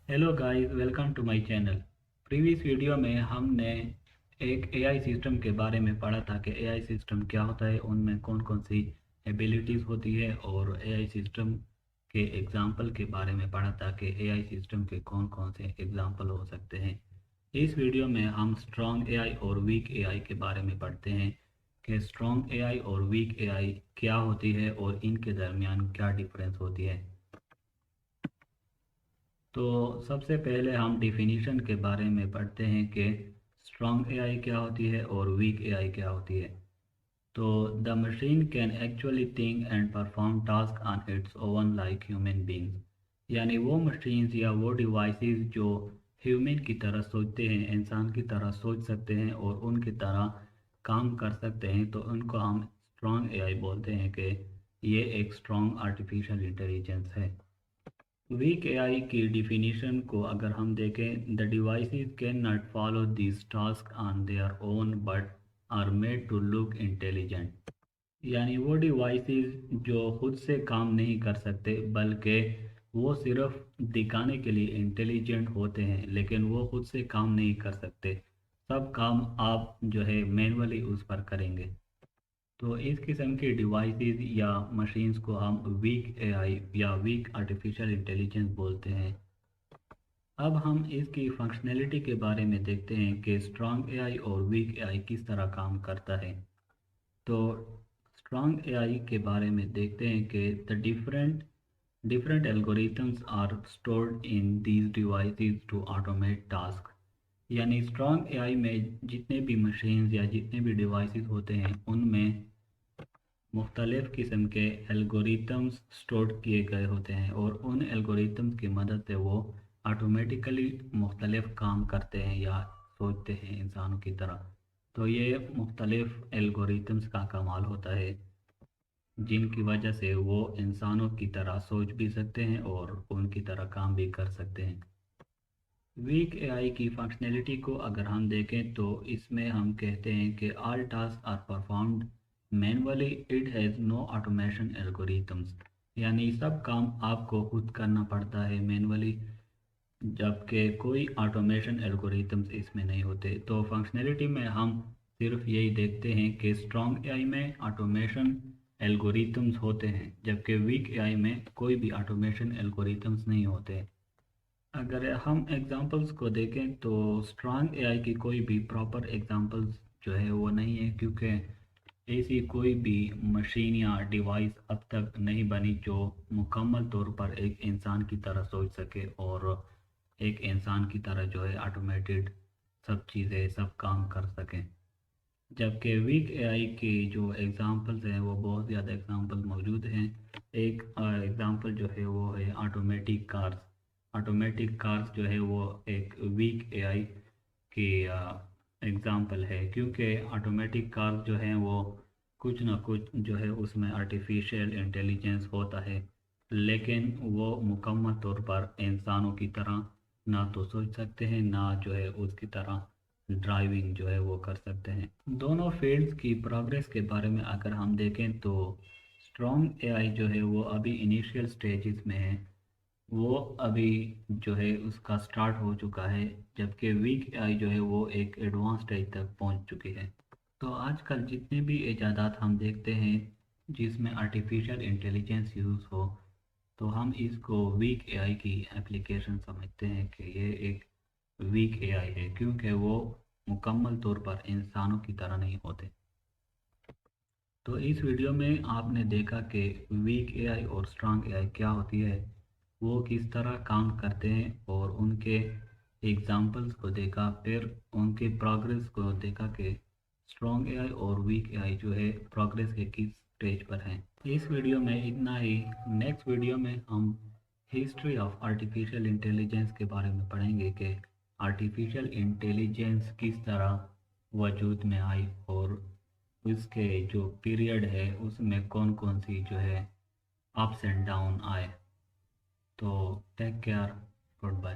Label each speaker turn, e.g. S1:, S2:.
S1: Hello guys, welcome to my channel. Previous video में हमने एक एआई सिस्टम के बारे में पढ़ा था कि एआई सिस्टम क्या होता है, उनमें कौन कौन सी एबिलिटीज़ होती है, और एआई सिस्टम के एग्जाम्पल के बारे में पढ़ा था कि एआई सिस्टम के कौन कौन से एग्जाम्पल हो सकते हैं। इस वीडियो में हम स्ट्रॉन्ग एआई और वीक एआई के बारे में पढ़ते हैं कि स्ट्रॉन्ग एआई और वीक एआई क्या होती है और इनके दरमियान क्या डिफरेंस होती है। तो सबसे पहले हम डिफिनीशन के बारे में पढ़ते हैं कि स्ट्रॉन्ग एआई क्या होती है और वीक एआई क्या होती है। तो the machine can actually think and perform task on it's oven like human beings, यानी वो मशीन्स या वो डिवाइसेस जो ह्यूमन की तरह सोचते हैं, इंसान की तरह सोच सकते हैं और उनकी तरह काम कर सकते हैं, तो उनको हम स्ट्रॉन्ग एआई बोलते हैं कि ये एक स्ट्रॉन्ग आर्टिफिशियल इंटेलिजेंस है। वीक एआई की डिफिनीशन को अगर हम देखें, the devices can not follow this task on their own but are made to look intelligent, यानी वो डिवाइसेस जो खुद से काम नहीं कर सकते बल्कि वो सिर्फ दिखाने के लिए इंटेलिजेंट होते हैं, लेकिन वो खुद से काम नहीं कर सकते। सब काम आप जो है मैनुअली उस पर करेंगे। तो इस किस्म के डिवाइसेस या मशीन्स को हम वीक एआई या वीक आर्टिफिशियल इंटेलिजेंस बोलते हैं। अब हम इसकी फंक्शनैलिटी के बारे में देखते हैं कि स्ट्रॉन्ग एआई और वीक एआई किस तरह काम करता है। तो स्ट्रॉन्ग एआई के बारे में देखते हैं कि the different different algorithms are stored in these devices to automate task, यानी स्ट्रॉन्ग एआई में जितने भी मशीन्स या जितने भी डिवाइसेस होते हैं उनमें मुख्तलिफ़ किस्म के एल्गोरिथम्स स्टोर किए गए होते हैं, और उन एल्गोरिथम्स की मदद से वो ऑटोमेटिकली मुख्तलिफ़ काम करते हैं या सोचते हैं इंसानों की तरह। तो ये मुख्तलिफ़ एल्गोरिथम्स का कमाल होता है जिनकी वजह से वो इंसानों की तरह सोच भी सकते हैं और उनकी तरह काम भी कर सकते हैं। वीक एआई की फंक्शनैलिटी को अगर हम देखें तो इसमें हम कहते हैं कि all task are performed manually, it has no automation algorithms, यानी सब काम आपको खुद करना पड़ता है मैनुअली, जबकि कोई ऑटोमेशन एल्गोरिथम्स इसमें नहीं होते। तो फंक्शनैलिटी में हम सिर्फ यही देखते हैं कि स्ट्रॉन्ग एआई में ऑटोमेशन एल्गोरिथम्स होते हैं, जबकि वीक एआई में कोई भी ऑटोमेशन एल्गोरिथम्स नहीं होते। अगर हम एग्जांपल्स को देखें तो स्ट्रॉन्ग एआई की कोई भी प्रॉपर एग्जांपल्स जो है वो नहीं है, क्योंकि ऐसी कोई भी मशीन या डिवाइस अब तक नहीं बनी जो मुकम्मल तौर पर एक इंसान की तरह सोच सके और एक इंसान की तरह जो है ऑटोमेटेड सब चीज़ें सब काम कर सकें। जबकि वीक एआई की जो एग्जांपल्स हैं वो बहुत ज़्यादा एग्जांपल्स मौजूद हैं। एक एग्जांपल जो है वो है ऑटोमेटिक कार्स। ऑटोमेटिक कार्स जो है वो एक वीक एआई की एग्जांपल है, क्योंकि ऑटोमेटिक कार्स जो हैं वो कुछ ना कुछ जो है उसमें आर्टिफिशियल इंटेलिजेंस होता है, लेकिन वो मुकम्मल तौर पर इंसानों की तरह ना तो सोच सकते हैं, ना जो है उसकी तरह ड्राइविंग जो है वो कर सकते हैं। दोनों फील्ड्स की प्रोग्रेस के बारे में अगर हम देखें तो स्ट्रॉन्ग एआई जो है वो अभी इनिशियल स्टेजेस में है, वो अभी जो है उसका स्टार्ट हो चुका है, जबकि वीक एआई जो है वो एक एडवांस स्टेज तक पहुंच चुकी है। तो आजकल जितने भी इजादात हम देखते हैं जिसमें आर्टिफिशियल इंटेलिजेंस यूज़ हो, तो हम इसको वीक एआई की एप्लीकेशन समझते हैं कि ये एक वीक एआई है, क्योंकि वो मुकम्मल तौर पर इंसानों की तरह नहीं होते। तो इस वीडियो में आपने देखा कि वीक एआई और स्ट्रॉन्ग एआई क्या होती है, वो किस तरह काम करते हैं, और उनके एग्जाम्पल्स को देखा, फिर उनके प्रोग्रेस को देखा कि स्ट्रॉन्ग एआई और वीक एआई जो है प्रोग्रेस के किस स्टेज पर हैं। इस वीडियो में इतना ही। नेक्स्ट वीडियो में हम हिस्ट्री ऑफ आर्टिफिशियल इंटेलिजेंस के बारे में पढ़ेंगे कि आर्टिफिशियल इंटेलिजेंस किस तरह वजूद में आई और उसके जो पीरियड है उसमें कौन कौन सी जो है अप्स एंड डाउन आए। तो टेक केयर, गुड बाय।